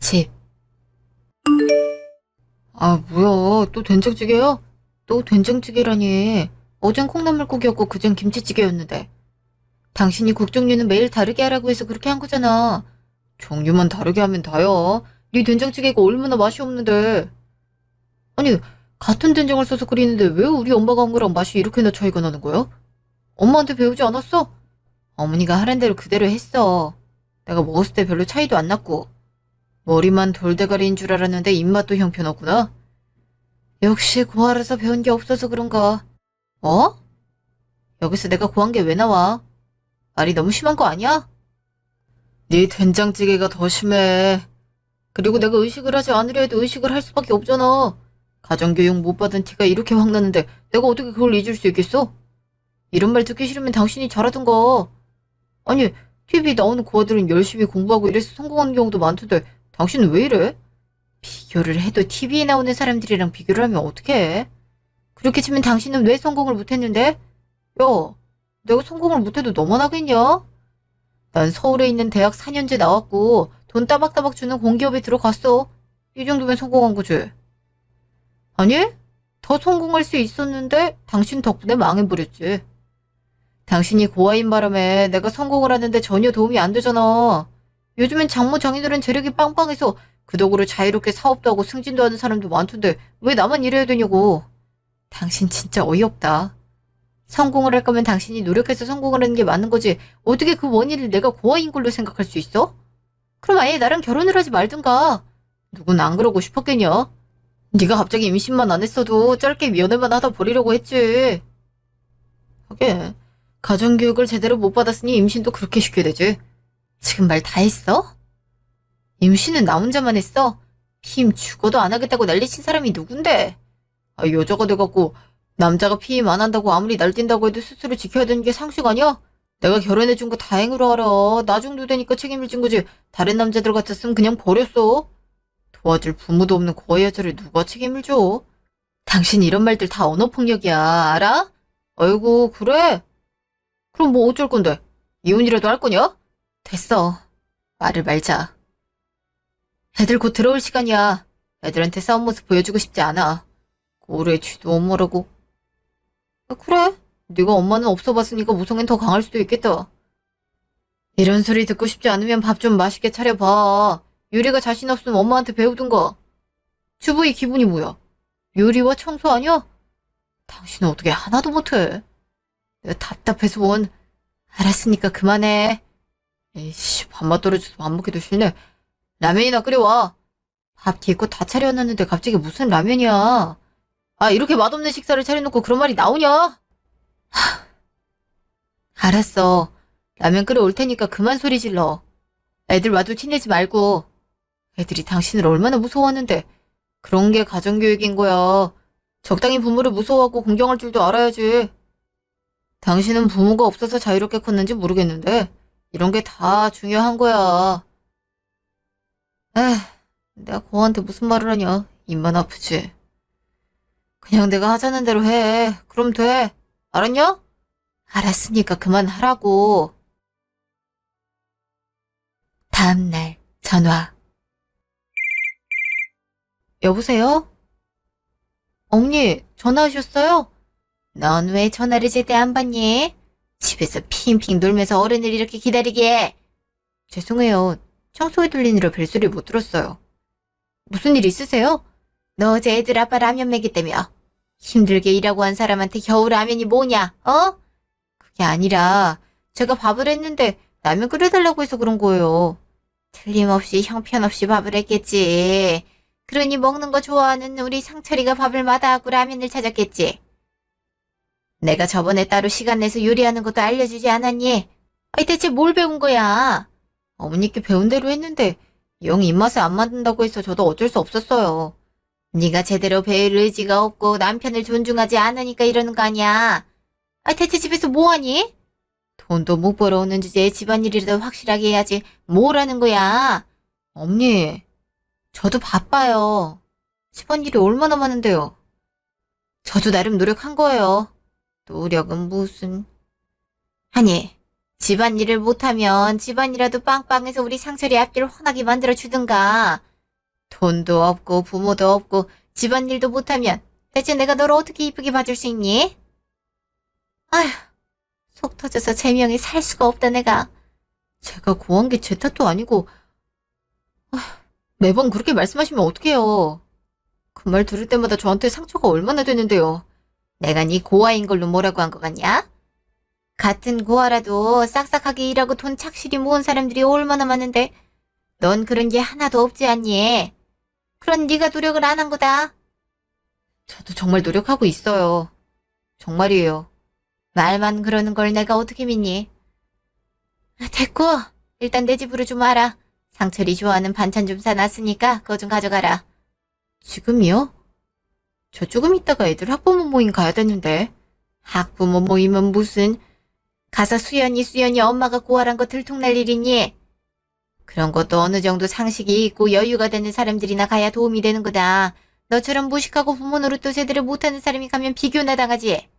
집. 아, 뭐야. 또 된장찌개야? 또 된장찌개라니. 어젠 콩나물국이었고 그젠 김치찌개였는데. 당신이 국 종류는 매일 다르게 하라고 해서 그렇게 한 거잖아. 종류만 다르게 하면 다야. 네 된장찌개가 얼마나 맛이 없는데. 아니, 같은 된장을 써서 끓이는데 왜 우리 엄마가 한 거랑 맛이 이렇게나 차이가 나는 거야? 엄마한테 배우지 않았어? 어머니가 하란 대로 그대로 했어. 내가 먹었을 때 별로 차이도 안 났고. 머리만 돌대가리인 줄 알았는데 입맛도 형편없구나. 역시 고아라서 배운 게 없어서 그런가. 어? 여기서 내가 고한 게 왜 나와? 말이 너무 심한 거 아니야? 네 된장찌개가 더 심해. 그리고 내가 의식을 하지 않으려 해도 의식을 할 수밖에 없잖아. 가정교육 못 받은 티가 이렇게 확 나는데 내가 어떻게 그걸 잊을 수 있겠어? 이런 말 듣기 싫으면 당신이 잘하던가. 아니, TV 나오는 고아들은 열심히 공부하고 이래서 성공하는 경우도 많던데 당신은 왜 이래? 비교를 해도 TV에 나오는 사람들이랑 비교를 하면 어떡해? 그렇게 치면 당신은 왜 성공을 못했는데? 야, 내가 성공을 못해도 너만 하겠냐? 난 서울에 있는 대학 4년제 나왔고 돈 따박따박 주는 공기업에 들어갔어. 이 정도면 성공한 거지. 아니? 더 성공할 수 있었는데 당신 덕분에 망해버렸지. 당신이 고아인 바람에 내가 성공을 하는데 전혀 도움이 안 되잖아. 요즘엔 장모 장인어른 재력이 빵빵해서 그 덕으로 자유롭게 사업도 하고 승진도 하는 사람도 많던데 왜 나만 이래야 되냐고. 당신 진짜 어이없다. 성공을 할 거면 당신이 노력해서 성공을 하는 게 맞는 거지. 어떻게 그 원인을 내가 고아인 걸로 생각할 수 있어? 그럼 아예 나랑 결혼을 하지 말든가. 누군 안 그러고 싶었겠냐? 네가 갑자기 임신만 안 했어도 짧게 면회만 하다 버리려고 했지. 하긴 가정교육을 제대로 못 받았으니 임신도 그렇게 쉽게 되지. 지금 말 다 했어? 임신은 나 혼자만 했어. 피임 죽어도 안 하겠다고 난리친 사람이 누군데? 아, 여자가 돼갖고 남자가 피임 안 한다고 아무리 날뛴다고 해도 스스로 지켜야 되는 게 상식 아니야? 내가 결혼해준 거 다행으로 알아. 나 정도 되니까 책임을 진 거지. 다른 남자들 같았으면 그냥 버렸어. 도와줄 부모도 없는 고아 여자를 누가 책임을 줘? 당신 이런 말들 다 언어폭력이야. 알아? 아이고, 그래? 그럼 뭐 어쩔 건데? 이혼이라도 할 거냐? 됐어. 말을 말자. 애들 곧 들어올 시간이야. 애들한테 싸운 모습 보여주고 싶지 않아. 고래 쥐도 엄마라고. 아, 그래. 네가 엄마는 없어 봤으니까 모성엔 더 강할 수도 있겠다. 이런 소리 듣고 싶지 않으면 밥 좀 맛있게 차려봐. 요리가 자신 없으면 엄마한테 배우든가. 주부의 기분이 뭐야? 요리와 청소 아니야? 당신은 어떻게 하나도 못해? 내가 답답해서 원. 알았으니까 그만해. 에이씨, 밥맛 떨어져서 밥 먹기도 싫네. 라면이나 끓여와. 밥 기껏 다 차려놨는데 갑자기 무슨 라면이야. 아, 이렇게 맛없는 식사를 차려놓고 그런 말이 나오냐? 알았어. 라면 끓여올 테니까 그만 소리 질러. 애들 와도 티내지 말고. 애들이 당신을 얼마나 무서워하는데. 그런 게 가정교육인 거야. 적당히 부모를 무서워하고 공경할 줄도 알아야지. 당신은 부모가 없어서 자유롭게 컸는지 모르겠는데 이런 게 다 중요한 거야. 에휴, 내가 고아한테 무슨 말을 하냐. 입만 아프지. 그냥 내가 하자는 대로 해. 그럼 돼. 알았냐? 알았으니까 그만하라고. 다음날 전화. 여보세요? 언니, 전화하셨어요? 넌 왜 전화를 제때 안 받니? 집에서 핑핑 놀면서 어른을 이렇게 기다리게 해. 죄송해요. 청소에 들리느라 벨소리 못 들었어요. 무슨 일 있으세요? 너 어제 애들 아빠 라면 먹였다며. 힘들게 일하고 한 사람한테 겨우 라면이 뭐냐, 어? 그게 아니라 제가 밥을 했는데 라면 끓여달라고 해서 그런 거예요. 틀림없이 형편없이 밥을 했겠지. 그러니 먹는 거 좋아하는 우리 상철이가 밥을 마다하고 라면을 찾았겠지. 내가 저번에 따로 시간 내서 요리하는 것도 알려주지 않았니? 아니 대체 뭘 배운 거야? 어머니께 배운 대로 했는데 영 입맛에 안 맞는다고 해서 저도 어쩔 수 없었어요. 네가 제대로 배울 의지가 없고 남편을 존중하지 않으니까 이러는 거 아니야. 아 대체 집에서 뭐하니? 돈도 못 벌어오는 주제에 집안일이라도 확실하게 해야지 뭘 하는 거야. 언니, 저도 바빠요. 집안일이 얼마나 많은데요. 저도 나름 노력한 거예요. 노력은 무슨. 아니, 집안일을 못하면 집안이라도 빵빵해서 우리 상철이 앞길 훤하게 만들어주든가. 돈도 없고 부모도 없고 집안일도 못하면 대체 내가 너를 어떻게 이쁘게 봐줄 수 있니? 아휴, 속 터져서 제명이 살 수가 없다 내가. 제가 고한 게 제 탓도 아니고 매번 그렇게 말씀하시면 어떡해요. 그 말 들을 때마다 저한테 상처가 얼마나 되는데요. 내가 네 고아인 걸로 뭐라고 한 거 같냐? 같은 고아라도 싹싹하게 일하고 돈 착실히 모은 사람들이 얼마나 많은데 넌 그런 게 하나도 없지 않니? 그런 네가 노력을 안 한 거다. 저도 정말 노력하고 있어요. 정말이에요. 말만 그러는 걸 내가 어떻게 믿니? 됐고, 일단 내 집으로 좀 와라. 상철이 좋아하는 반찬 좀 사놨으니까 그거 좀 가져가라. 지금이요? 저 조금 있다가 애들 학부모 모임 가야 되는데. 학부모 모임은 무슨? 가서 수연이 엄마가 고아란 거 들통날 일이니? 그런 것도 어느 정도 상식이 있고 여유가 되는 사람들이나 가야 도움이 되는 거다. 너처럼 무식하고 부모 노릇도 제대로 못하는 사람이 가면 비교나 당하지.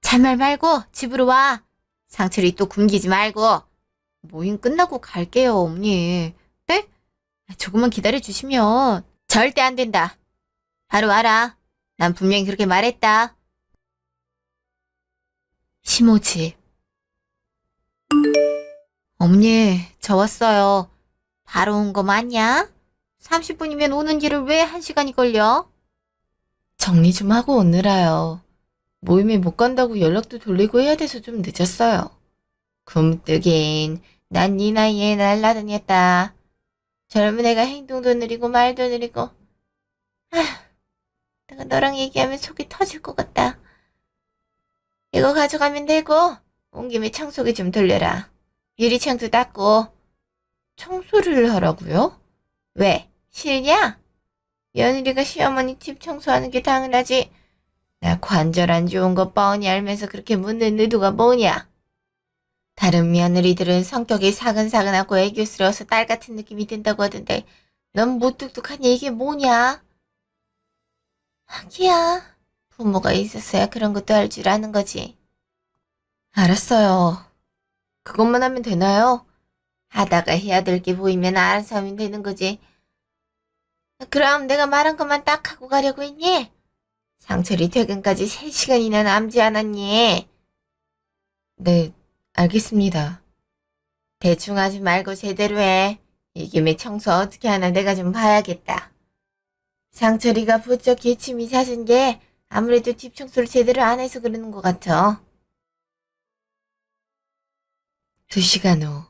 잔말 말고 집으로 와. 상철이 또 굶기지 말고. 모임 끝나고 갈게요, 어머니. 네? 조금만 기다려주시면. 절대 안 된다. 바로 와라. 난 분명히 그렇게 말했다. 심오지. 어머니, 저 왔어요. 바로 온 거 맞냐? 30분이면 오는 길을 왜 1시간이 걸려? 정리 좀 하고 오느라요. 모임에 못 간다고 연락도 돌리고 해야 돼서 좀 늦었어요. 굼뜨긴, 난 네 나이에 날라다녔다. 젊은 애가 행동도 느리고 말도 느리고. 아휴, 내가 너랑 얘기하면 속이 터질 것 같다. 이거 가져가면 되고, 온 김에 청소기 좀 돌려라. 유리창도 닦고. 청소를 하라고요? 왜? 싫냐? 며느리가 시어머니 집 청소하는 게 당연하지. 나 관절 안 좋은 거 뻔히 알면서 그렇게 묻는 의도가 뭐냐? 다른 며느리들은 성격이 사근사근하고 애교스러워서 딸 같은 느낌이 든다고 하던데 넌 무뚝뚝하니 이게 뭐냐? 하기야. 부모가 있었어야 그런 것도 할 줄 아는 거지. 알았어요. 그것만 하면 되나요? 하다가 해야 될 게 보이면 알아서 하면 되는 거지. 그럼 내가 말한 것만 딱 하고 가려고 했니? 상철이 퇴근까지 3시간이나 남지 않았니? 네, 알겠습니다. 대충 하지 말고 제대로 해. 이 김에 청소 어떻게 하나 내가 좀 봐야겠다. 상철이가 부쩍 기침이 잦은 게 아무래도 집 청소를 제대로 안 해서 그러는 것 같아. 2시간 후.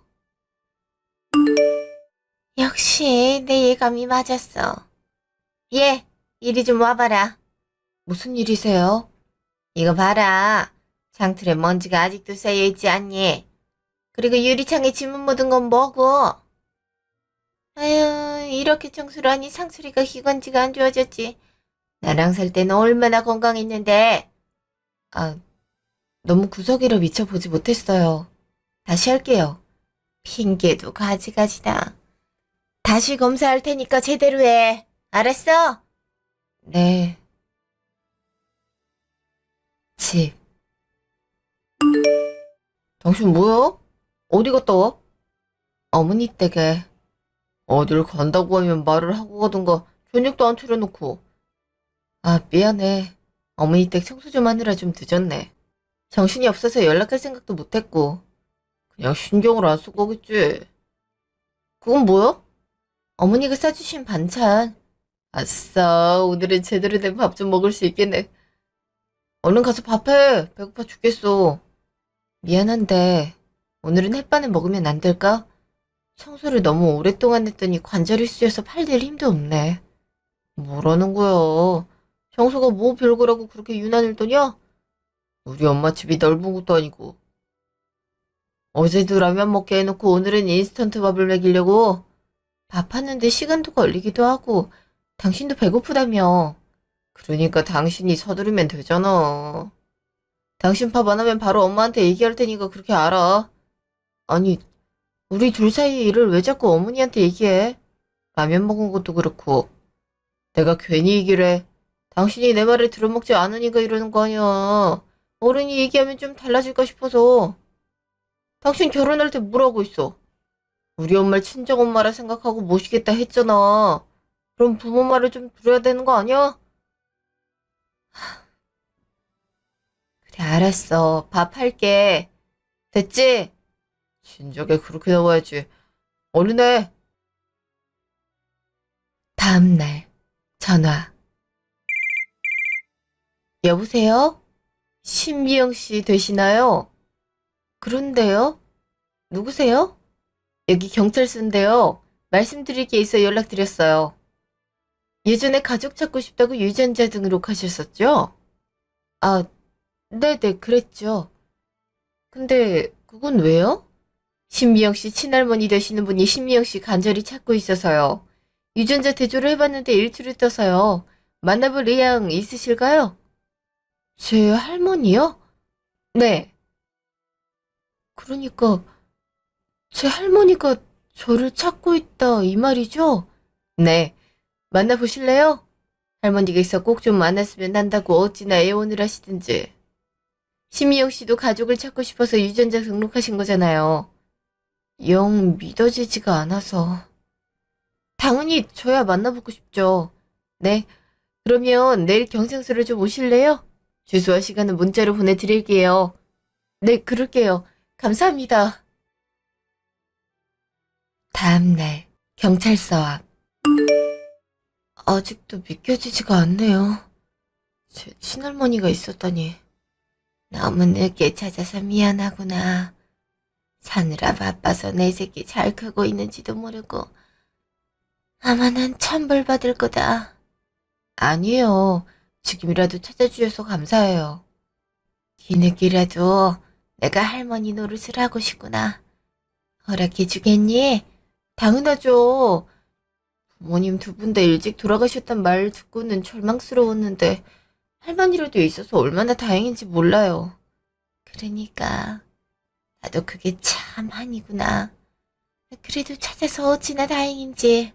역시 내 예감이 맞았어. 얘, 이리 좀 와봐라. 무슨 일이세요? 이거 봐라. 창틀에 먼지가 아직도 쌓여있지 않니? 그리고 유리창에 지문 묻은 건 뭐고? 아유, 이렇게 청소를 하니 상철이가 기관지가 안 좋아졌지. 나랑 살 때는 얼마나 건강했는데. 아, 너무 구석이라 미쳐보지 못했어요. 다시 할게요. 핑계도 가지가지다. 다시 검사할 테니까 제대로 해. 알았어? 네. 집. 당신 뭐야? 어디 갔다 와? 어머니 댁에. 어딜 간다고 하면 말을 하고 가던가 저녁도 안 차려놓고. 아, 미안해. 어머니 댁 청소 좀 하느라 좀 늦었네. 정신이 없어서 연락할 생각도 못했고. 그냥 신경을 안 쓰고 오겠지. 그건 뭐야? 어머니가 싸주신 반찬. 아싸, 오늘은 제대로 된 밥 좀 먹을 수 있겠네. 얼른 가서 밥해. 배고파 죽겠어. 미안한데 오늘은 햇반을 먹으면 안 될까? 청소를 너무 오랫동안 했더니 관절이 쑤여서 팔 댈 힘도 없네. 뭐라는 거야? 청소가 뭐 별거라고 그렇게 유난을 떠냐? 우리 엄마 집이 넓은 것도 아니고. 어제도 라면 먹게 해놓고 오늘은 인스턴트 밥을 먹이려고? 밥 하는데 시간도 걸리기도 하고 당신도 배고프다며. 그러니까 당신이 서두르면 되잖아. 당신 밥 안 하면 바로 엄마한테 얘기할 테니까 그렇게 알아. 아니, 우리 둘 사이 일을 왜 자꾸 어머니한테 얘기해? 라면 먹은 것도 그렇고. 내가 괜히 얘기를 해. 당신이 내 말을 들어먹지 않으니까 이러는 거 아니야. 어른이 얘기하면 좀 달라질까 싶어서. 당신 결혼할 때 뭐라고 했어? 우리 엄마를 친정엄마라 생각하고 모시겠다 했잖아. 그럼 부모 말을 좀 들어야 되는 거 아니야? 그래, 알았어. 밥 할게. 됐지? 진작에 그렇게 나와야지. 얼른 해. 다음날, 전화. 여보세요? 신미영 씨 되시나요? 그런데요? 누구세요? 여기 경찰서인데요. 말씀드릴 게 있어 연락드렸어요. 예전에 가족 찾고 싶다고 유전자 등록하셨었죠? 아, 네네, 그랬죠. 근데 그건 왜요? 신미영 씨 친할머니 되시는 분이 신미영 씨 간절히 찾고 있어서요. 유전자 대조를 해봤는데 일치를 떠서요. 만나볼 의향 있으실까요? 제 할머니요? 네. 그러니까 제 할머니가 저를 찾고 있다 이 말이죠? 네. 만나보실래요? 할머니께서 꼭 좀 만났으면 한다고 어찌나 애원을 하시든지. 신미영 씨도 가족을 찾고 싶어서 유전자 등록하신 거잖아요. 영 믿어지지가 않아서. 당연히 저야 만나보고 싶죠. 네. 그러면 내일 경상서를 좀 오실래요? 주소와 시간은 문자로 보내드릴게요. 네, 그럴게요. 감사합니다. 다음날, 경찰서 앞. 아직도 믿겨지지가 않네요. 제 친할머니가 있었다니. 너무 늦게 찾아서 미안하구나. 사느라 바빠서 내 새끼 잘 크고 있는지도 모르고. 아마 난 천벌 받을 거다. 아니에요. 지금이라도 찾아주셔서 감사해요. 뒤늦게라도 내가 할머니 노릇을 하고 싶구나. 허락해 주겠니? 당연하죠. 부모님 두 분 다 일찍 돌아가셨단 말 듣고는 절망스러웠는데 할머니라도 있어서 얼마나 다행인지 몰라요. 그러니까 나도 그게 참 한이구나. 그래도 찾아서 어찌나 다행인지.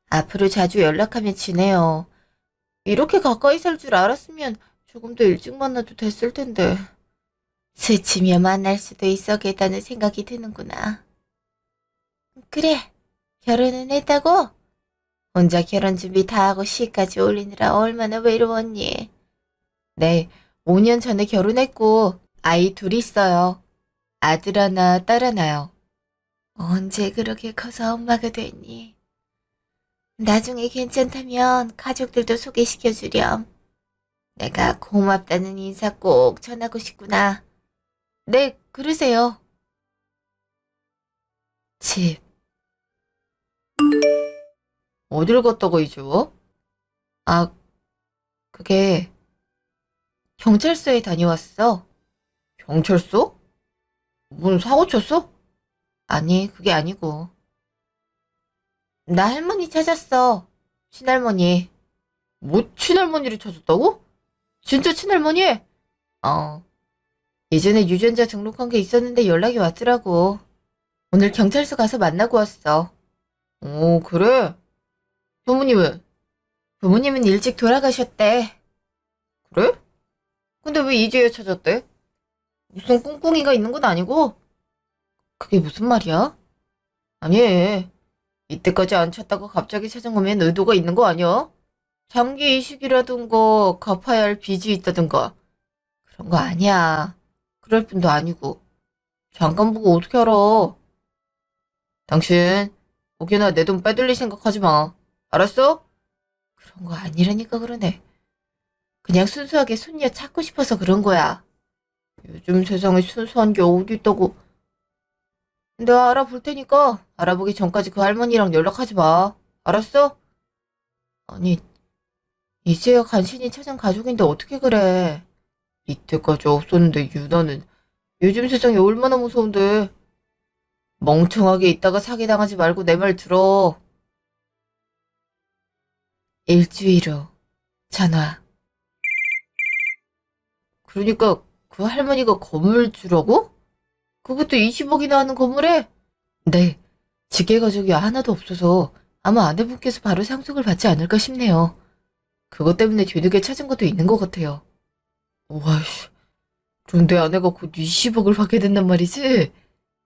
앞으로 자주 연락하며 지내요. 이렇게 가까이 살 줄 알았으면 조금 더 일찍 만나도 됐을 텐데. 스치며 만날 수도 있었겠다는 생각이 드는구나. 그래, 결혼은 했다고? 혼자 결혼 준비 다 하고 시까지 올리느라 얼마나 외로웠니? 네, 5년 전에 결혼했고 아이 둘 있어요. 아들 하나, 딸 하나요. 언제 그렇게 커서 엄마가 됐니? 나중에 괜찮다면 가족들도 소개시켜주렴. 내가 고맙다는 인사 꼭 전하고 싶구나. 네, 그러세요. 집. 어딜 갔다가 이죠? 아, 그게 경찰서에 다녀왔어. 경찰서? 무슨 사고 쳤어? 아니, 그게 아니고. 나 할머니 찾았어. 친할머니. 뭐 친할머니를 찾았다고? 진짜 친할머니? 어. 예전에 유전자 등록한 게 있었는데 연락이 왔더라고. 오늘 경찰서 가서 만나고 왔어. 오, 그래? 부모님은? 부모님은 일찍 돌아가셨대. 그래? 근데 왜 이제야 찾았대? 무슨 꿍꿍이가 있는 건 아니고? 그게 무슨 말이야? 아니, 이때까지 안 찾다가 갑자기 찾은 거면 의도가 있는 거 아니야? 장기 이식이라든가 갚아야 할 빚이 있다든가 그런 거 아니야. 그럴 뿐도 아니고. 잠깐 보고 어떻게 알아? 당신 혹여나 내 돈 빼돌릴 생각하지 마. 알았어? 그런 거 아니라니까 그러네. 그냥 순수하게 손녀 찾고 싶어서 그런 거야. 요즘 세상에 순수한 게 어디 있다고. 내가 알아볼 테니까 알아보기 전까지 그 할머니랑 연락하지 마. 알았어? 아니, 이제야 간신히 찾은 가족인데 어떻게 그래. 이때까지 없었는데 유나는 요즘 세상이 얼마나 무서운데. 멍청하게 있다가 사기당하지 말고 내 말 들어. 일주일 후 전화. 그러니까 그 할머니가 건물주라고? 그것도 20억이나 하는 건물에? 네. 직계가족이 하나도 없어서 아마 아내분께서 바로 상속을 받지 않을까 싶네요. 그것 때문에 뒤늦게 찾은 것도 있는 것 같아요. 와씨, 그럼 내 아내가 곧 20억을 받게 된단 말이지?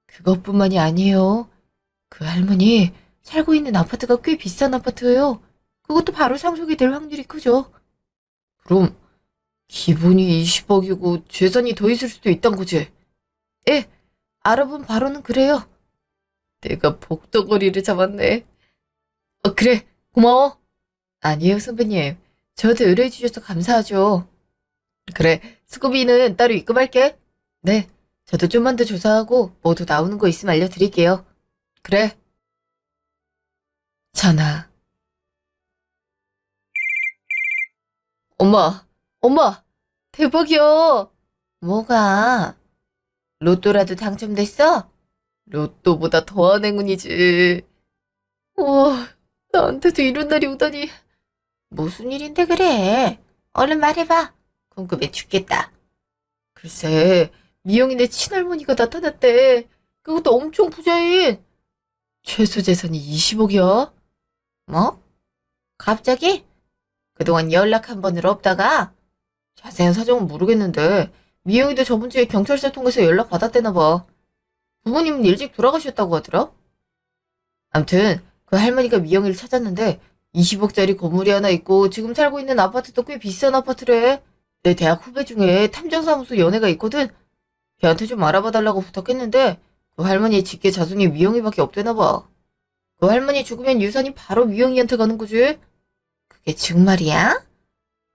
그것뿐만이 아니에요. 그 할머니 살고 있는 아파트가 꽤 비싼 아파트예요. 그것도 바로 상속이 될 확률이 크죠. 그럼 기본이 20억이고 재산이 더 있을 수도 있단 거지? 예, 알아본 바로는 그래요. 내가 복덩어리를 잡았네. 그래, 고마워. 아니에요, 선배님. 저한테 의뢰해주셔서 감사하죠. 그래, 수고비는 따로 입금할게. 네, 저도 좀만 더 조사하고 모두 나오는 거 있으면 알려드릴게요. 그래. 전화. 엄마, 대박이야. 뭐가? 로또라도 당첨됐어? 로또보다 더한 행운이지. 우와, 나한테도 이런 날이 오다니. 무슨 일인데 그래? 얼른 말해봐. 궁금해 죽겠다. 글쎄, 미영이네 친할머니가 나타났대. 그것도 엄청 부자인. 최소 재산이 20억이야. 뭐? 갑자기? 그동안 연락 한 번을 없다가? 자세한 사정은 모르겠는데 미영이도 저번 주에 경찰서 통해서 연락 받았대나 봐. 부모님은 일찍 돌아가셨다고 하더라. 암튼 그 할머니가 미영이를 찾았는데 20억짜리 건물이 하나 있고 지금 살고 있는 아파트도 꽤 비싼 아파트래. 내 대학 후배 중에 탐정사무소 연애가 있거든. 걔한테 좀 알아봐달라고 부탁했는데 그 할머니의 직계 자손이 미영이밖에 없대나 봐. 그 할머니 죽으면 유산이 바로 미영이한테 가는 거지. 그게 정말이야?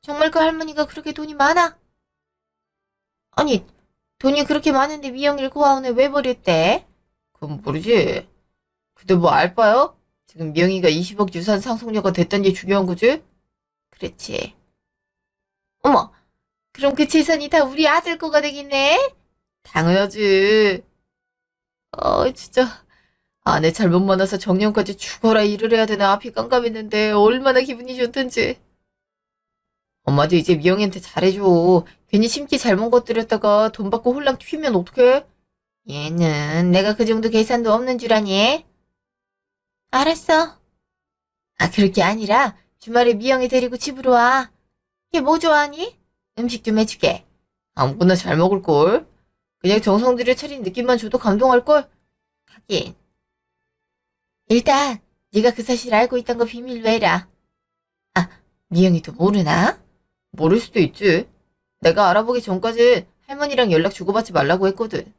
정말 그 할머니가 그렇게 돈이 많아? 아니, 돈이 그렇게 많은데 미영이를 고아원에 왜 버렸대? 그건 모르지. 근데 뭐 알바요? 지금 미영이가 20억 유산 상속녀가 됐다는 게 중요한 거지? 그렇지. 어머, 그럼 그 재산이 다 우리 아들 거가 되겠네? 당연하지. 진짜. 아내 잘못 만나서 정년까지 죽어라 일을 해야 되나 앞이 깜깜했는데 얼마나 기분이 좋던지. 엄마도 이제 미영이한테 잘해줘. 괜히 심기 잘못 건드렸다가 돈 받고 홀랑 튀면 어떡해? 얘는 내가 그 정도 계산도 없는 줄 아니? 알았어. 그럴 게 아니라 주말에 미영이 데리고 집으로 와. 걔 뭐 좋아하니? 음식 좀 해줄게. 아무거나 잘 먹을걸. 그냥 정성 들여 차린 느낌만 줘도 감동할걸? 하긴. 일단 네가 그 사실 알고 있던 거 비밀로 해라. 미영이도 모르나? 모를 수도 있지. 내가 알아보기 전까지 할머니랑 연락 주고받지 말라고 했거든.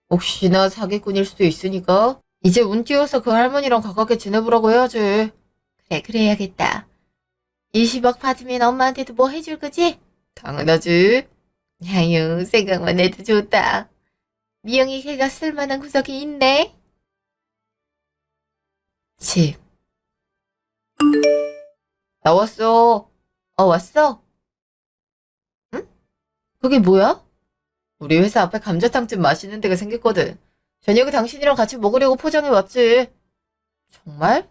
혹시나 사기꾼일 수도 있으니까 이제 운 띄워서 그 할머니랑 가깝게 지내보라고 해야지. 그래, 그래야겠다. 20억 받으면 엄마한테도 뭐 해줄 거지? 당연하지. 야유, 생각만 해도 좋다. 미영이 걔가 쓸만한 구석이 있네. 집. 나왔어. 왔어? 응? 그게 뭐야? 우리 회사 앞에 감자탕집 맛있는 데가 생겼거든. 저녁에 당신이랑 같이 먹으려고 포장해 왔지. 정말?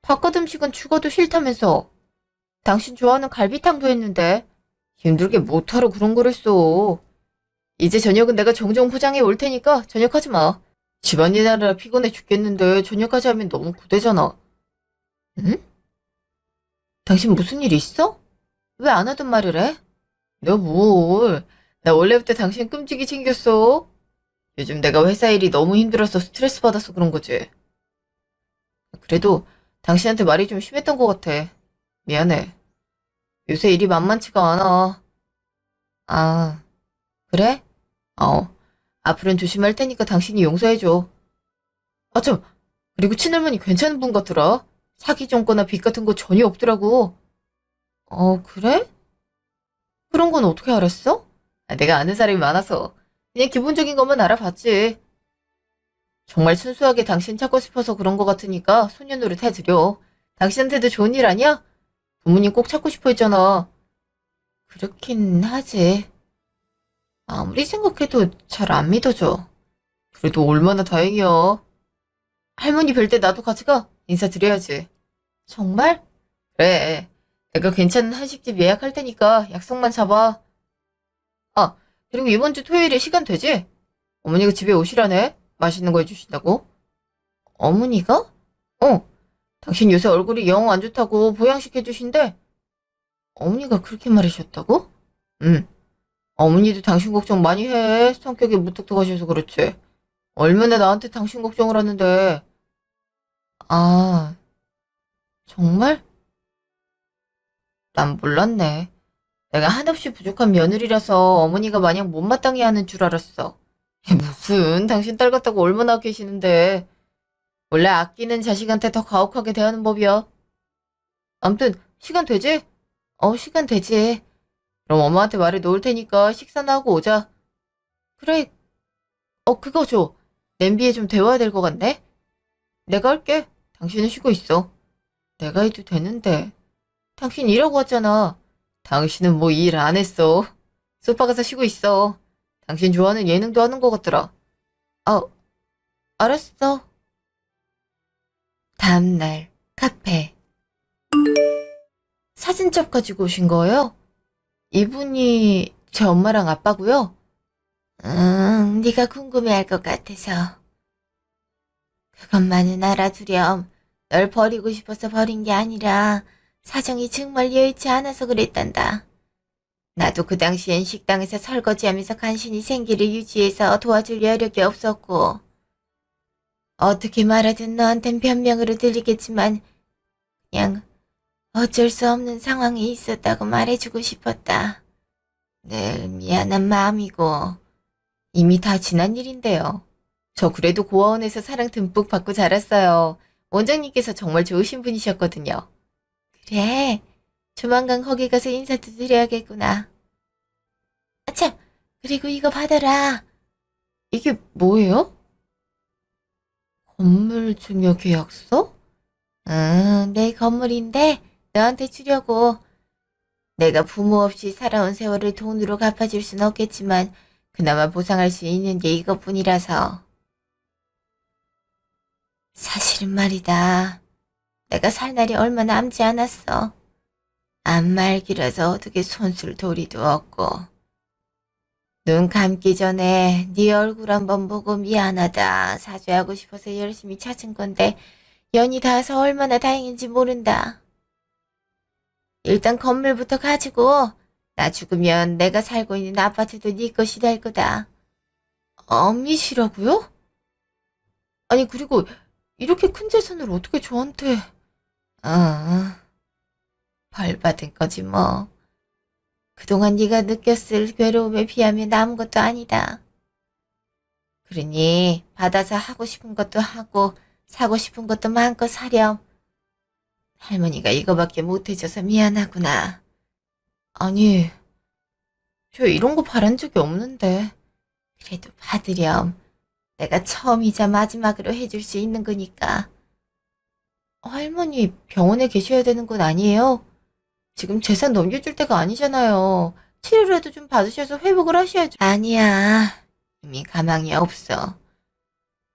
바깥 음식은 죽어도 싫다면서. 당신 좋아하는 갈비탕도 했는데. 힘들게 못하러 그런 거랬어. 이제 저녁은 내가 정정 포장해 올 테니까 저녁하지 마. 집안일 하느라 피곤해 죽겠는데 저녁까지 하면 너무 고되잖아. 응? 당신 무슨 일 있어? 왜 안 하던 말을 해? 너 뭘. 나 원래부터 당신 끔찍이 챙겼어. 요즘 내가 회사 일이 너무 힘들어서 스트레스 받아서 그런 거지. 그래도 당신한테 말이 좀 심했던 것 같아. 미안해. 요새 일이 만만치가 않아. 아, 그래? 앞으로는 조심할 테니까 당신이 용서해줘. 참. 그리고 친할머니 괜찮은 분 같더라. 사기 정거나 빚 같은 거 전혀 없더라고. 그래? 그런 건 어떻게 알았어? 내가 아는 사람이 많아서 그냥 기본적인 것만 알아봤지. 정말 순수하게 당신 찾고 싶어서 그런 것 같으니까 소년 노릇 해드려. 당신한테도 좋은 일 아니야? 부모님 꼭 찾고 싶어 했잖아. 그렇긴 하지. 아무리 생각해도 잘 안 믿어져. 그래도 얼마나 다행이야. 할머니 뵐 때 나도 같이 가. 인사드려야지. 정말? 그래. 내가 괜찮은 한식집 예약할 테니까 약속만 잡아. 그리고 이번 주 토요일에 시간 되지? 어머니가 집에 오시라네. 맛있는 거 해주신다고. 어머니가? 당신 요새 얼굴이 영 안 좋다고 보양식 해주신대. 어머니가 그렇게 말하셨다고? 응. 어머니도 당신 걱정 많이 해. 성격이 무뚝뚝하셔서 그렇지. 얼마나 나한테 당신 걱정을 하는데. 아, 정말? 난 몰랐네. 내가 한없이 부족한 며느리라서 어머니가 마냥 못마땅해 하는 줄 알았어. 무슨 당신 딸 같다고 얼마나 계시는데. 원래 아끼는 자식한테 더 가혹하게 대하는 법이야. 암튼 시간 되지? 시간 되지. 그럼 엄마한테 말해 놓을 테니까 식사나 하고 오자. 그래. 그거 줘. 냄비에 좀 데워야 될 것 같네. 내가 할게. 당신은 쉬고 있어. 내가 해도 되는데. 당신 일하고 왔잖아. 당신은 뭐 일 안 했어. 소파 가서 쉬고 있어. 당신 좋아하는 예능도 하는 것 같더라. 아, 알았어. 다음날 카페. 사진첩 가지고 오신 거예요? 이분이 제 엄마랑 아빠고요? 응, 네가 궁금해할 것 같아서. 그것만은 알아두렴. 널 버리고 싶어서 버린 게 아니라 사정이 정말 여의치 않아서 그랬단다. 나도 그 당시엔 식당에서 설거지하면서 간신히 생계를 유지해서 도와줄 여력이 없었고 어떻게 말하든 너한텐 변명으로 들리겠지만 그냥 어쩔 수 없는 상황에 있었다고 말해주고 싶었다. 늘 미안한 마음이고 이미 다 지난 일인데요. 저 그래도 고아원에서 사랑 듬뿍 받고 자랐어요. 원장님께서 정말 좋으신 분이셨거든요. 그래, 조만간 거기 가서 인사도 드려야겠구나. 아참, 그리고 이거 받아라. 이게 뭐예요? 건물 증여 계약서? 응, 내 건물인데 너한테 주려고. 내가 부모 없이 살아온 세월을 돈으로 갚아줄 순 없겠지만 그나마 보상할 수 있는 게 이것뿐이라서. 사실은 말이다. 내가 살 날이 얼마 남지 않았어. 안말기라서 어떻게 손쓸 도리도 없고. 눈 감기 전에 네 얼굴 한번 보고 미안하다 사죄하고 싶어서 열심히 찾은 건데 연이 닿아서 얼마나 다행인지 모른다. 일단 건물부터 가지고 나 죽으면 내가 살고 있는 아파트도 네 것이 될 거다. 엄이시라고요? 아니 그리고 이렇게 큰 재산을 어떻게 저한테... 벌 받은 거지 뭐. 그동안 네가 느꼈을 괴로움에 비하면 아무것도 아니다. 그러니 받아서 하고 싶은 것도 하고 사고 싶은 것도 마음껏 사렴. 할머니가 이거밖에 못해줘서 미안하구나. 아니, 저 이런 거 바란 적이 없는데. 그래도 받으렴. 내가 처음이자 마지막으로 해줄 수 있는 거니까. 할머니 병원에 계셔야 되는 건 아니에요? 지금 재산 넘겨줄 때가 아니잖아요. 치료라도 좀 받으셔서 회복을 하셔야죠. 아니야. 이미 가망이 없어.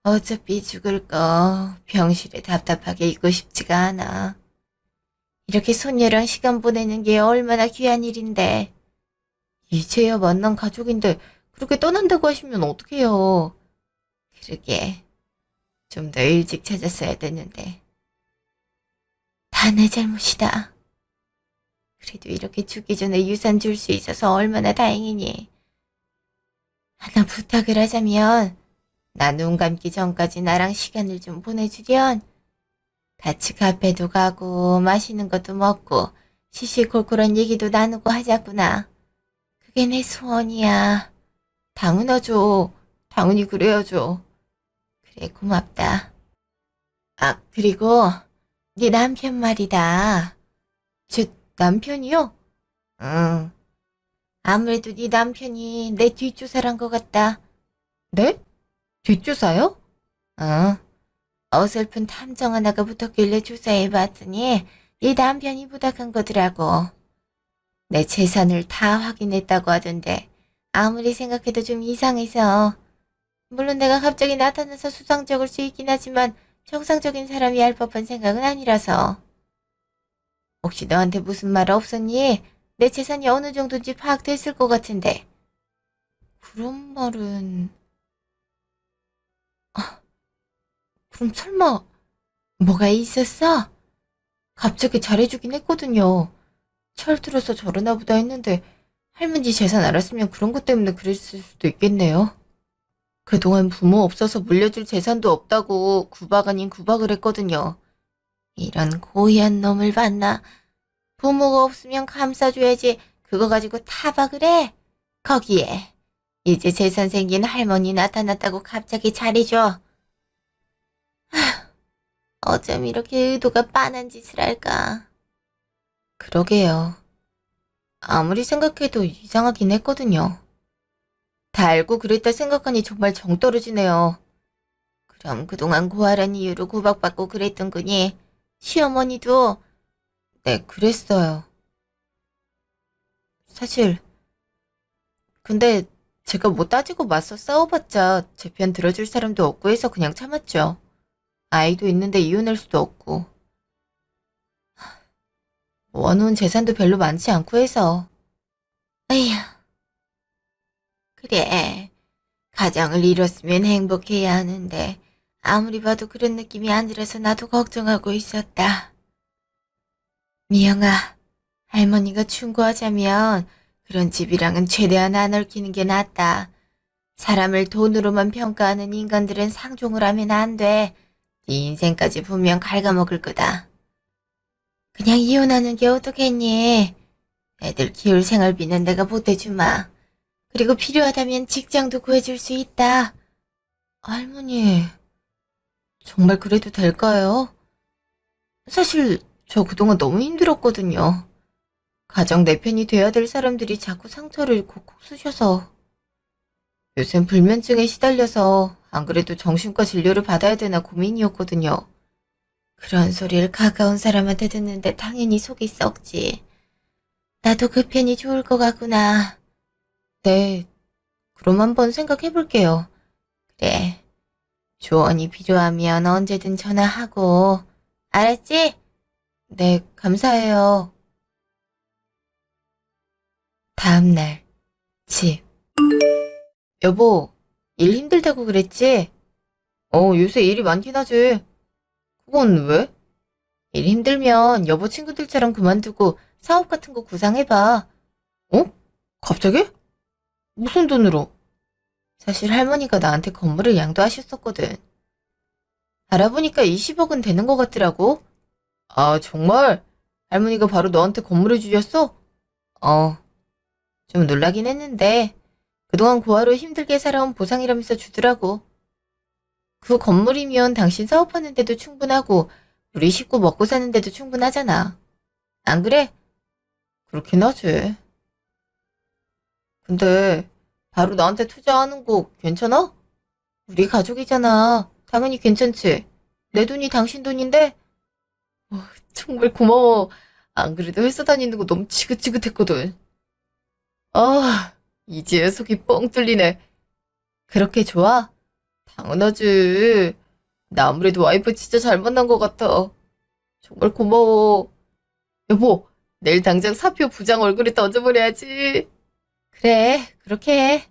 어차피 죽을 거 병실에 답답하게 있고 싶지가 않아. 이렇게 손녀랑 시간 보내는 게 얼마나 귀한 일인데. 이제야 만난 가족인데 그렇게 떠난다고 하시면 어떡해요. 그러게. 좀 더 일찍 찾았어야 됐는데. 다 내 잘못이다. 그래도 이렇게 죽기 전에 유산 줄 수 있어서 얼마나 다행이니. 하나 부탁을 하자면 나 눈 감기 전까지 나랑 시간을 좀 보내주련. 같이 카페도 가고 맛있는 것도 먹고 시시콜콜한 얘기도 나누고 하자꾸나. 그게 내 소원이야. 당연하죠. 당연히 그래야죠. 그래 고맙다. 그리고 네 남편 말이다. 제 남편이요? 응. 아무래도 네 남편이 내 뒷조사를 한 것 같다. 네? 뒷조사요? 어. 어설픈 탐정 하나가 붙었길래 조사해봤더니 네 남편이 부탁한 거더라고. 내 재산을 다 확인했다고 하던데 아무리 생각해도 좀 이상해서. 물론 내가 갑자기 나타나서 수상쩍을 수 있긴 하지만 정상적인 사람이 할 법한 생각은 아니라서. 혹시 너한테 무슨 말 없었니? 내 재산이 어느 정도인지 파악됐을 것 같은데. 그런 말은... 그럼 설마 뭐가 있었어? 갑자기 잘해주긴 했거든요. 철들어서 저러나 보다 했는데 할머니 재산 알았으면 그런 것 때문에 그랬을 수도 있겠네요. 그동안 부모 없어서 물려줄 재산도 없다고 구박 아닌 구박을 했거든요. 이런 고얀 놈을 봤나? 부모가 없으면 감싸줘야지. 그거 가지고 타박을 해. 거기에 이제 재산 생긴 할머니 나타났다고 갑자기 잘해줘. 어쩜 이렇게 의도가 빤한 짓을 할까? 그러게요. 아무리 생각해도 이상하긴 했거든요. 다 알고 그랬다 생각하니 정말 정 떨어지네요. 그럼 그동안 고아란 이유로 구박받고 그랬던 거니? 시어머니도. 네, 그랬어요. 사실 근데 제가 뭐 따지고 맞서 싸워봤자 제 편 들어줄 사람도 없고 해서 그냥 참았죠. 아이도 있는데 이혼할 수도 없고 원혼 재산도 별로 많지 않고 해서. 에휴, 그래. 가정을 이뤘으면 행복해야 하는데 아무리 봐도 그런 느낌이 안 들어서 나도 걱정하고 있었다. 미영아, 할머니가 충고하자면 그런 집이랑은 최대한 안 얽히는 게 낫다. 사람을 돈으로만 평가하는 인간들은 상종을 하면 안 돼. 네 인생까지 분명 갉아먹을 거다. 그냥 이혼하는 게 어떻겠니? 애들 키울 생활비는 내가 보태주마. 그리고 필요하다면 직장도 구해줄 수 있다. 할머니, 정말 그래도 될까요? 사실 저 그동안 너무 힘들었거든요. 가정 내 편이 돼야 될 사람들이 자꾸 상처를 콕콕 쑤셔서. 요즘 불면증에 시달려서 안 그래도 정신과 진료를 받아야 되나 고민이었거든요. 그런 소리를 가까운 사람한테 듣는데 당연히 속이 썩지. 나도 그 편이 좋을 것 같구나. 네, 그럼 한번 생각해 볼게요. 그래, 조언이 필요하면 언제든 전화하고. 알았지? 네, 감사해요. 다음날, 집. 여보, 일 힘들다고 그랬지? 요새 일이 많긴 하지. 그건 왜? 일 힘들면 여보 친구들처럼 그만두고 사업 같은 거 구상해봐. 어? 갑자기? 무슨 돈으로? 사실 할머니가 나한테 건물을 양도하셨었거든. 알아보니까 20억은 되는 것 같더라고. 아, 정말? 할머니가 바로 너한테 건물을 주셨어? 어, 좀 놀라긴 했는데 그동안 고아로 힘들게 살아온 보상이라면서 주더라고. 그 건물이면 당신 사업하는데도 충분하고 우리 식구 먹고 사는데도 충분하잖아. 안 그래? 그렇긴 하지. 근데 바로 나한테 투자하는 거 괜찮아? 우리 가족이잖아. 당연히 괜찮지. 내 돈이 당신 돈인데? 정말 고마워. 안 그래도 회사 다니는 거 너무 지긋지긋했거든. 아, 이제 속이 뻥 뚫리네. 그렇게 좋아? 당연하지. 나 아무래도 와이프 진짜 잘 만난 것 같아. 정말 고마워. 여보, 내일 당장 사표 부장 얼굴에 던져버려야지. 그래, 그렇게 해.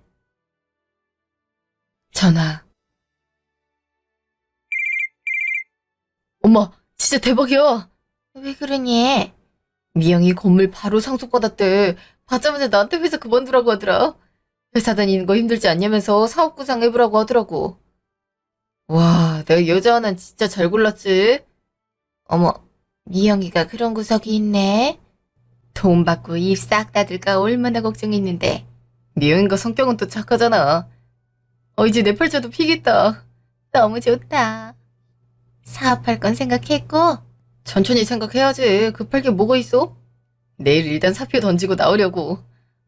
전화. 엄마, 진짜 대박이야. 왜 그러니? 미영이 건물 바로 상속받았대. 받자마자 나한테 회사 그만두라고 하더라. 회사 다니는 거 힘들지 않냐면서 사업 구상해보라고 하더라고. 와, 내가 여자 하나 진짜 잘 골랐지? 어머, 미영이가 그런 구석이 있네. 돈 받고 입 싹 닫을까 얼마나 걱정했는데. 미영이가 성격은 또 착하잖아. 이제 내 팔자도 피겠다. 너무 좋다. 사업할 건 생각했고? 천천히 생각해야지. 급할 게 뭐가 있어? 내일 일단 사표 던지고 나오려고.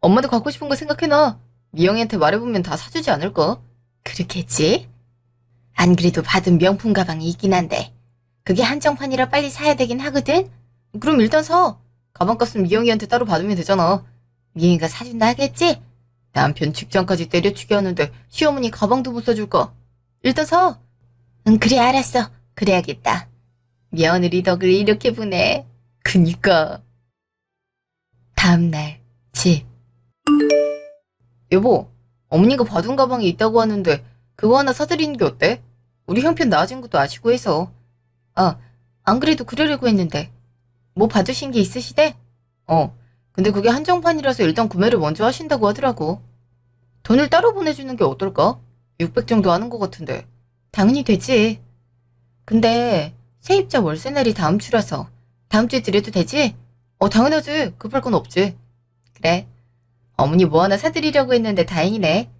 엄마도 갖고 싶은 거 생각해놔. 미영이한테 말해보면 다 사주지 않을까? 그렇겠지? 안 그래도 받은 명품 가방이 있긴 한데 그게 한정판이라 빨리 사야 되긴 하거든? 그럼 일단 사. 가방값은 미영이한테 따로 받으면 되잖아. 미영이가 사준다 하겠지? 남편 직장까지 때려치게 하는데 시어머니 가방도 못 사줄까? 일단 사. 응, 그래 알았어. 그래야겠다. 며느리 덕을 이렇게 보네. 그니까. 다음날 집. 여보, 어머니가 받은 가방이 있다고 하는데 그거 하나 사드리는 게 어때? 우리 형편 나아진 것도 아시고 해서. 아, 안 그래도 그러려고 했는데. 뭐 받으신 게 있으시대? 근데 그게 한정판이라서 일단 구매를 먼저 하신다고 하더라고. 돈을 따로 보내주는 게 어떨까? 600 정도 하는 것 같은데. 당연히 되지. 근데 세입자 월세 날이 다음 주라서. 다음 주에 드려도 되지? 당연하지. 급할 건 없지. 그래. 어머니 뭐 하나 사드리려고 했는데 다행이네.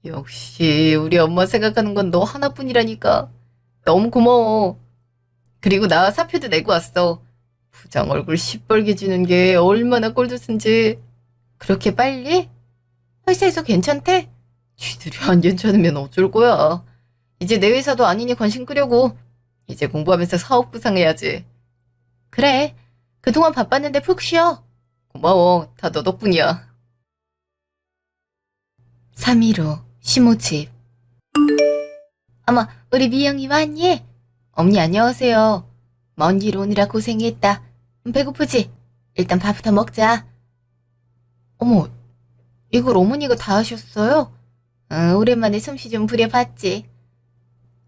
역시 우리 엄마 생각하는 건 너 하나뿐이라니까. 너무 고마워. 그리고 나 사표도 내고 왔어. 부장 얼굴 시뻘게 지는 게 얼마나 꼴좋은지. 그렇게 빨리? 회사에서 괜찮대? 쥐들이 안 괜찮으면 어쩔 거야. 이제 내 회사도 아니니 관심 끄려고. 이제 공부하면서 사업 구상해야지. 그래. 그동안 바빴는데 푹 쉬어. 고마워. 다 너 덕분이야. 3.15 시모집. 어머, 우리 미영이 왔니? 어머니 안녕하세요. 먼 길 오느라 고생했다. 배고프지? 일단 밥부터 먹자. 어머, 이걸 어머니가 다 하셨어요? 응, 오랜만에 솜씨 좀 부려봤지.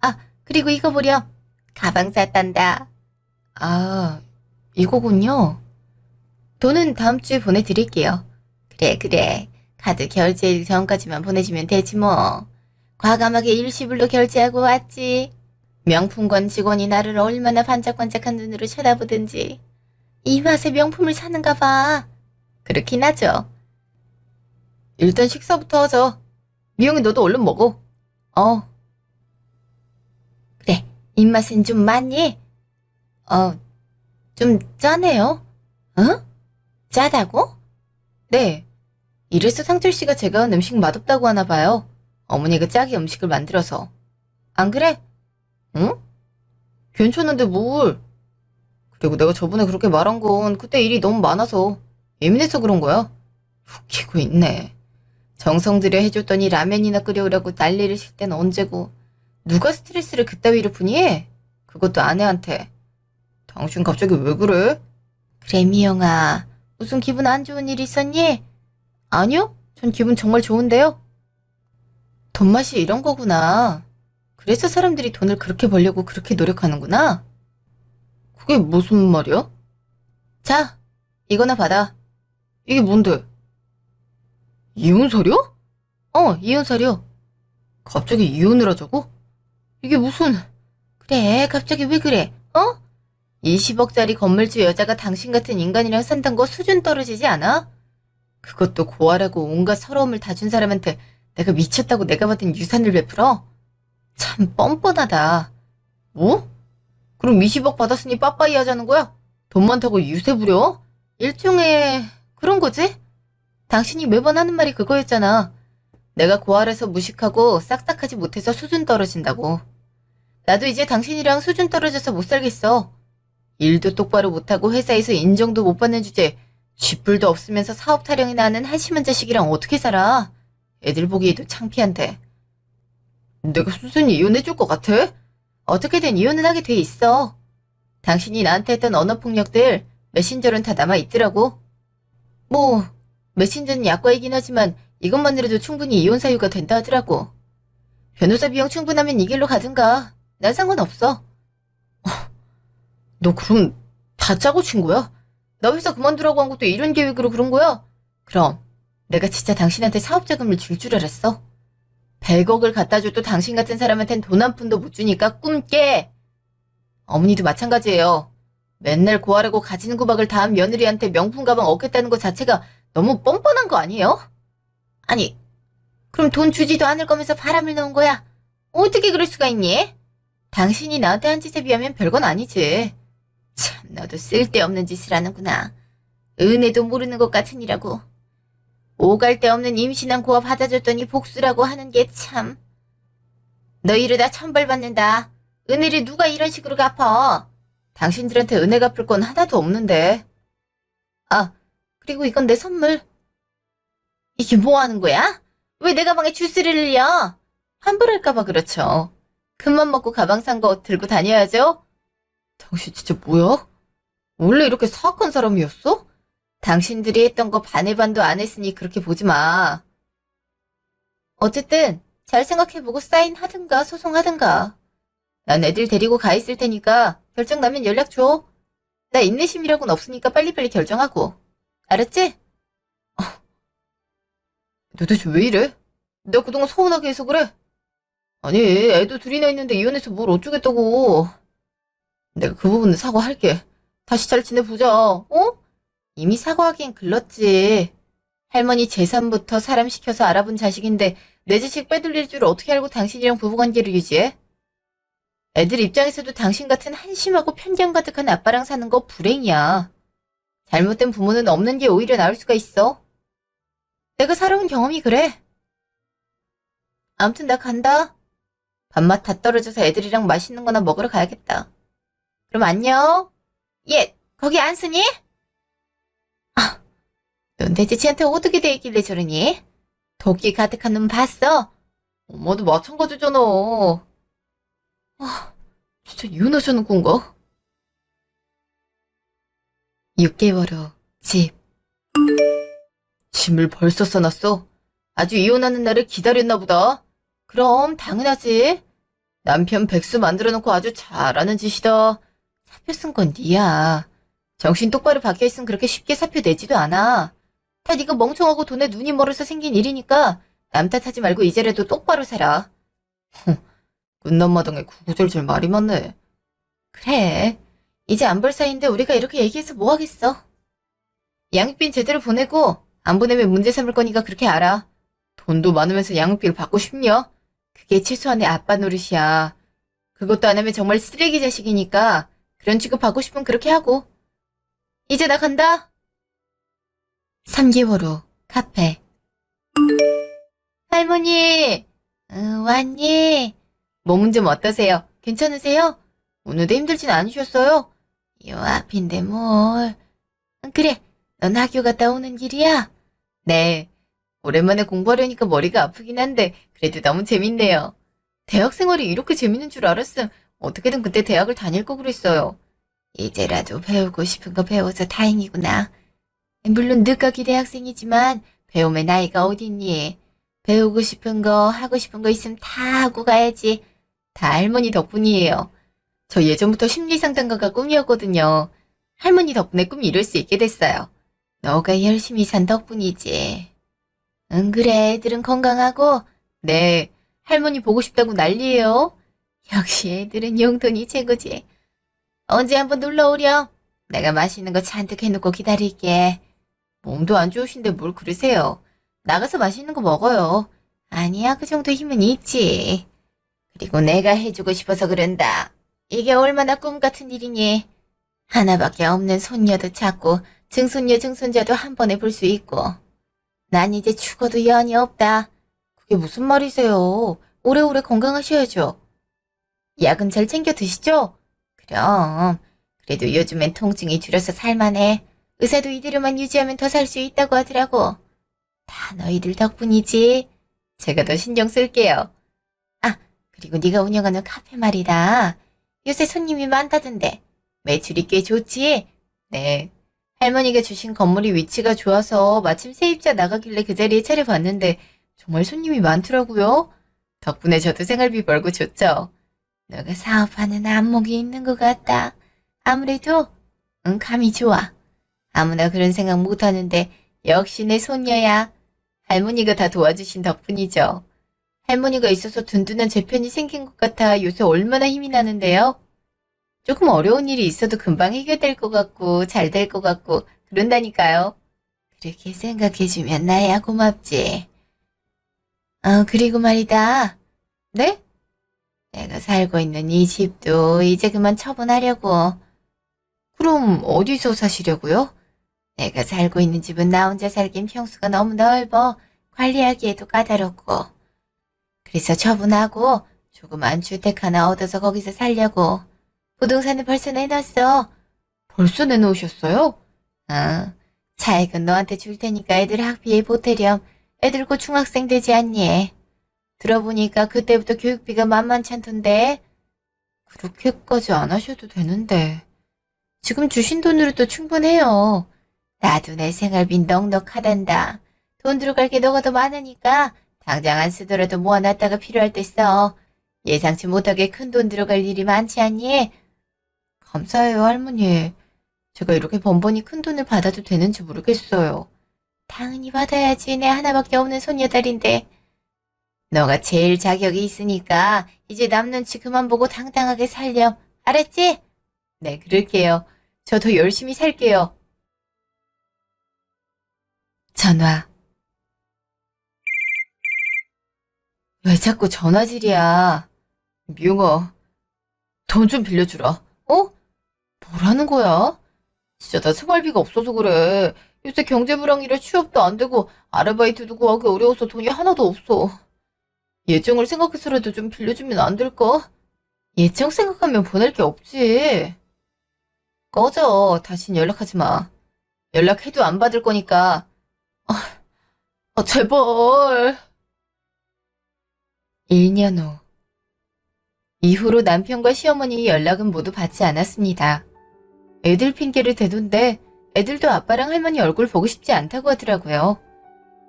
아, 그리고 이거 보렴. 가방 샀단다. 아, 이거군요. 돈은 다음 주에 보내드릴게요. 그래. 카드 결제 전까지만 보내주면 되지 뭐. 과감하게 일시불로 결제하고 왔지. 명품관 직원이 나를 얼마나 반짝반짝한 눈으로 쳐다보든지. 이 맛에 명품을 사는가 봐. 그렇긴 하죠. 일단 식사부터 하자. 미영이 너도 얼른 먹어. 그래, 입맛은 좀 많니? 좀 짜네요. 응? 짜다고? 네. 이래서 상철 씨가 제가 한 음식 맛없다고 하나 봐요. 어머니가 짜게 음식을 만들어서. 안 그래? 응? 괜찮은데 뭘. 그리고 내가 저번에 그렇게 말한 건 그때 일이 너무 많아서 예민해서 그런 거야. 웃기고 있네. 정성 들여 해줬더니 라면이나 끓여오라고 난리를 칠 땐 언제고. 누가 스트레스를 그따위로 푸니? 그것도 아내한테. 당신 갑자기 왜 그래? 그래 미영아. 무슨 기분 안 좋은 일 있었니? 아니요. 전 기분 정말 좋은데요. 돈맛이 이런 거구나. 그래서 사람들이 돈을 그렇게 벌려고 그렇게 노력하는구나. 그게 무슨 말이야? 자, 이거나 받아. 이게 뭔데? 이혼 서류? 이혼 서류. 갑자기 이혼을 하자고? 이게 무슨... 그래, 갑자기 왜 그래? 20억짜리 건물주 여자가 당신 같은 인간이랑 산단 거 수준 떨어지지 않아? 그것도 고아라고 온갖 서러움을 다 준 사람한테 내가 미쳤다고 내가 받은 유산을 베풀어? 참 뻔뻔하다. 뭐? 그럼 20억 받았으니 빠빠이 하자는 거야? 돈 많다고 유세 부려? 일종의 그런 거지? 당신이 매번 하는 말이 그거였잖아. 내가 고아라서 무식하고 싹싹하지 못해서 수준 떨어진다고. 나도 이제 당신이랑 수준 떨어져서 못 살겠어. 일도 똑바로 못하고 회사에서 인정도 못 받는 주제에 쥐뿔도 없으면서 사업 타령이나 하는 한심한 자식이랑 어떻게 살아? 애들 보기에도 창피한데. 내가 순순히 이혼해줄 것 같아? 어떻게든 이혼은 하게 돼 있어. 당신이 나한테 했던 언어폭력들 메신저는 다 남아있더라고. 뭐 메신저는 약과이긴 하지만 이것만으로도 충분히 이혼 사유가 된다 하더라고. 변호사 비용 충분하면 이 길로 가든가. 난 상관없어. 너 그럼 다 짜고 친 거야? 나 회사 그만두라고 한 것도 이런 계획으로 그런 거야? 그럼 내가 진짜 당신한테 사업자금을 줄 줄 알았어? 100억을 갖다 줘도 당신 같은 사람한텐 돈 한 푼도 못 주니까 꿈 깨. 어머니도 마찬가지예요. 맨날 고하라고 가지는 구박을 다한 며느리한테 명품 가방 얻겠다는 것 자체가 너무 뻔뻔한 거 아니에요? 아니, 그럼 돈 주지도 않을 거면서 바람을 넣은 거야? 어떻게 그럴 수가 있니? 당신이 나한테 한 짓에 비하면 별건 아니지. 참, 너도 쓸데없는 짓을 하는구나. 은혜도 모르는 것 같으니라고. 오갈 데 없는 임신한 고아 받아줬더니 복수라고 하는 게 참. 너 이러다 천벌 받는다. 은혜를 누가 이런 식으로 갚아. 당신들한테 은혜 갚을 건 하나도 없는데. 아, 그리고 이건 내 선물. 이게 뭐 하는 거야? 왜 내 가방에 주스를 흘려? 환불할까봐 그렇죠. 큰맘 먹고 가방 산 거 들고 다녀야죠. 당신 진짜 뭐야? 원래 이렇게 사악한 사람이었어? 당신들이 했던 거 반의 반도 안 했으니 그렇게 보지 마. 어쨌든 잘 생각해보고 사인하든가 소송하든가. 난 애들 데리고 가 있을 테니까 결정 나면 연락 줘. 나 인내심이라고는 없으니까 빨리빨리 결정하고. 알았지? 너 대체 왜 이래? 내가 그동안 서운하게 해서 그래? 아니, 애도 둘이나 있는데 이혼해서 뭘 어쩌겠다고. 내가 그 부분은 사과할게. 다시 잘 지내보자. 어? 이미 사과하기엔 글렀지. 할머니 재산부터 사람 시켜서 알아본 자식인데 내 자식 빼돌릴 줄 어떻게 알고 당신이랑 부부관계를 유지해? 애들 입장에서도 당신 같은 한심하고 편견 가득한 아빠랑 사는 거 불행이야. 잘못된 부모는 없는 게 오히려 나을 수가 있어. 내가 살아온 경험이 그래. 아무튼 나 간다. 밥맛 다 떨어져서 애들이랑 맛있는 거나 먹으러 가야겠다. 그럼 안녕. 예, 거기 안 쓰니? 아, 넌 대체 쟤한테 어떻게 돼 있길래 저러니? 도끼 가득한 놈 봤어? 엄마도 마찬가지잖아. 아, 진짜 이혼하자는 건가? 6개월 후, 집. 짐을 벌써 써놨어? 아주 이혼하는 날을 기다렸나 보다. 그럼 당연하지. 남편 백수 만들어놓고 아주 잘하는 짓이다. 사표 쓴 건 니야. 정신 똑바로 박혀있으면 그렇게 쉽게 사표 내지도 않아. 다 네가 멍청하고 돈에 눈이 멀어서 생긴 일이니까 남 탓하지 말고 이제라도 똑바로 살아. 끝남마당에 구구절절 말이 많네. 그래. 이제 안 볼 사이인데 우리가 이렇게 얘기해서 뭐 하겠어. 양육비는 제대로 보내고 안 보내면 문제 삼을 거니까 그렇게 알아. 돈도 많으면서 양육비를 받고 싶냐? 그게 최소한의 아빠 노릇이야. 그것도 안 하면 정말 쓰레기 자식이니까 그런 취급 받고 싶으면 그렇게 하고. 이제 나 간다. 3개월 후 카페. 할머니, 왔니? 몸은 좀 어떠세요? 괜찮으세요? 오늘도 힘들진 않으셨어요? 요 앞인데 뭘. 그래, 넌 학교 갔다 오는 길이야? 네. 오랜만에 공부하려니까 머리가 아프긴 한데 그래도 너무 재밌네요. 대학 생활이 이렇게 재밌는 줄 알았음 어떻게든 그때 대학을 다닐 거 그랬어요. 이제라도 배우고 싶은 거 배워서 다행이구나. 물론 늦깎이 대학생이지만 배움의 나이가 어딨니. 배우고 싶은 거 하고 싶은 거 있으면 다 하고 가야지. 다 할머니 덕분이에요. 저 예전부터 심리상담가가 꿈이었거든요. 할머니 덕분에 꿈이 이룰 수 있게 됐어요. 너가 열심히 산 덕분이지. 응, 그래. 애들은 건강하고? 네. 할머니 보고 싶다고 난리예요. 역시 애들은 용돈이 최고지. 언제 한번 놀러 오렴? 내가 맛있는 거 잔뜩 해놓고 기다릴게. 몸도 안 좋으신데 뭘 그러세요. 나가서 맛있는 거 먹어요. 아니야, 그 정도 힘은 있지. 그리고 내가 해주고 싶어서 그런다. 이게 얼마나 꿈 같은 일이니? 하나밖에 없는 손녀도 찾고 증손녀 증손자도 한 번에 볼 수 있고. 난 이제 죽어도 여한이 없다. 그게 무슨 말이세요? 오래오래 건강하셔야죠. 약은 잘 챙겨 드시죠? 그럼. 그래도 요즘엔 통증이 줄어서 살만해. 의사도 이대로만 유지하면 더 살 수 있다고 하더라고. 다 너희들 덕분이지. 제가 더 신경 쓸게요. 아, 그리고 네가 운영하는 카페 말이다. 요새 손님이 많다던데. 매출이 꽤 좋지? 네. 할머니가 주신 건물이 위치가 좋아서 마침 세입자 나가길래 그 자리에 차려봤는데 정말 손님이 많더라고요. 덕분에 저도 생활비 벌고 좋죠. 너가 사업하는 안목이 있는 것 같다. 아무래도 감이 좋아. 아무나 그런 생각 못하는데 역시 내 손녀야. 할머니가 다 도와주신 덕분이죠. 할머니가 있어서 든든한 제 편이 생긴 것 같아 요새 얼마나 힘이 나는데요. 조금 어려운 일이 있어도 금방 해결될 것 같고 잘 될 것 같고 그런다니까요. 그렇게 생각해주면 나야 고맙지. 그리고 말이다. 네? 내가 살고 있는 이 집도 이제 그만 처분하려고. 그럼 어디서 사시려고요? 내가 살고 있는 집은 나 혼자 살긴 평수가 너무 넓어 관리하기에도 까다롭고. 그래서 처분하고 조그만 주택 하나 얻어서 거기서 살려고. 부동산을 벌써 내놨어. 벌써 내놓으셨어요? 차액은 너한테 줄 테니까 애들 학비에 보태렴. 애들 곧 중학생 되지 않니? 들어보니까 그때부터 교육비가 만만치 않던데. 그렇게까지 안 하셔도 되는데. 지금 주신 돈으로도 충분해요. 나도 내 생활비 넉넉하단다. 돈 들어갈 게 너가 더 많으니까 당장 안 쓰더라도 모아놨다가 필요할 때 써. 예상치 못하게 큰 돈 들어갈 일이 많지 않니? 감사해요, 할머니. 제가 이렇게 번번이 큰 돈을 받아도 되는지 모르겠어요. 당연히 받아야지. 내 하나밖에 없는 손녀딸인데. 너가 제일 자격이 있으니까 이제 남 눈치 그만 보고 당당하게 살렴. 알았지? 네, 그럴게요. 저 더 열심히 살게요. 전화. 왜 자꾸 전화질이야? 미용아, 돈 좀 빌려주라. 어? 뭐라는 거야? 진짜 나 생활비가 없어서 그래. 요새 경제 불황이라 취업도 안 되고 아르바이트도 구하기 어려워서 돈이 하나도 없어. 예정을 생각해서라도 좀 빌려주면 안 될까? 예정 생각하면 보낼 게 없지. 꺼져. 다신 연락하지 마. 연락해도 안 받을 거니까. 제발. 1년 후. 이후로 남편과 시어머니 연락은 모두 받지 않았습니다. 애들 핑계를 대던데 애들도 아빠랑 할머니 얼굴 보고 싶지 않다고 하더라고요.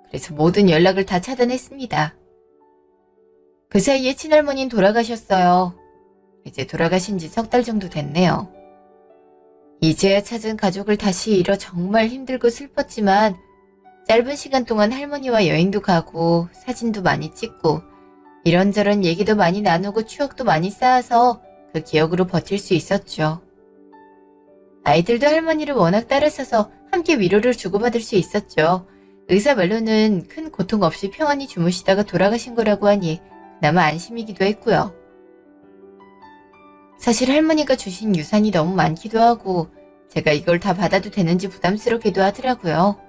그래서 모든 연락을 다 차단했습니다. 그 사이에 친할머니는 돌아가셨어요. 이제 돌아가신 지 석 달 정도 됐네요. 이제야 찾은 가족을 다시 잃어 정말 힘들고 슬펐지만 짧은 시간 동안 할머니와 여행도 가고 사진도 많이 찍고 이런저런 얘기도 많이 나누고 추억도 많이 쌓아서 그 기억으로 버틸 수 있었죠. 아이들도 할머니를 워낙 따라서서 함께 위로를 주고받을 수 있었죠. 의사 말로는 큰 고통 없이 평안히 주무시다가 돌아가신 거라고 하니 그나마 안심이기도 했고요. 사실 할머니가 주신 유산이 너무 많기도 하고 제가 이걸 다 받아도 되는지 부담스럽기도 하더라고요.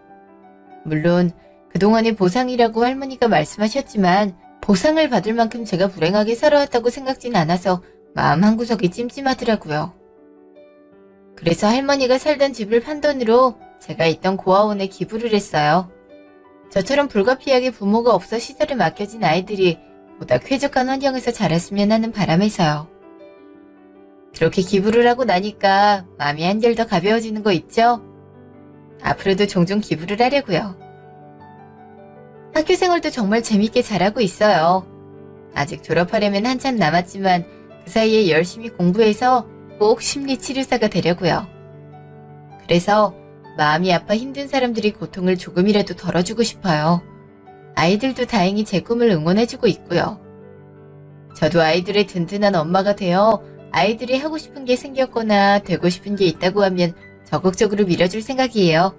물론 그동안의 보상이라고 할머니가 말씀하셨지만 보상을 받을 만큼 제가 불행하게 살아왔다고 생각진 않아서 마음 한구석이 찜찜하더라고요. 그래서 할머니가 살던 집을 판 돈으로 제가 있던 고아원에 기부를 했어요. 저처럼 불가피하게 부모가 없어 시설에 맡겨진 아이들이 보다 쾌적한 환경에서 자랐으면 하는 바람에서요. 그렇게 기부를 하고 나니까 마음이 한결 더 가벼워지는 거 있죠? 앞으로도 종종 기부를 하려고요. 학교 생활도 정말 재밌게 잘하고 있어요. 아직 졸업하려면 한참 남았지만 그 사이에 열심히 공부해서 꼭 심리치료사가 되려고요. 그래서 마음이 아파 힘든 사람들이 고통을 조금이라도 덜어주고 싶어요. 아이들도 다행히 제 꿈을 응원해주고 있고요. 저도 아이들의 든든한 엄마가 되어 아이들이 하고 싶은 게 생겼거나 되고 싶은 게 있다고 하면 적극적으로 밀어줄 생각이에요.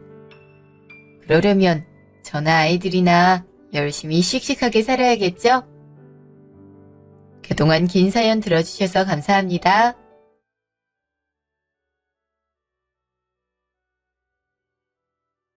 그러려면 저나 아이들이나 열심히 씩씩하게 살아야겠죠? 그동안 긴 사연 들어주셔서 감사합니다.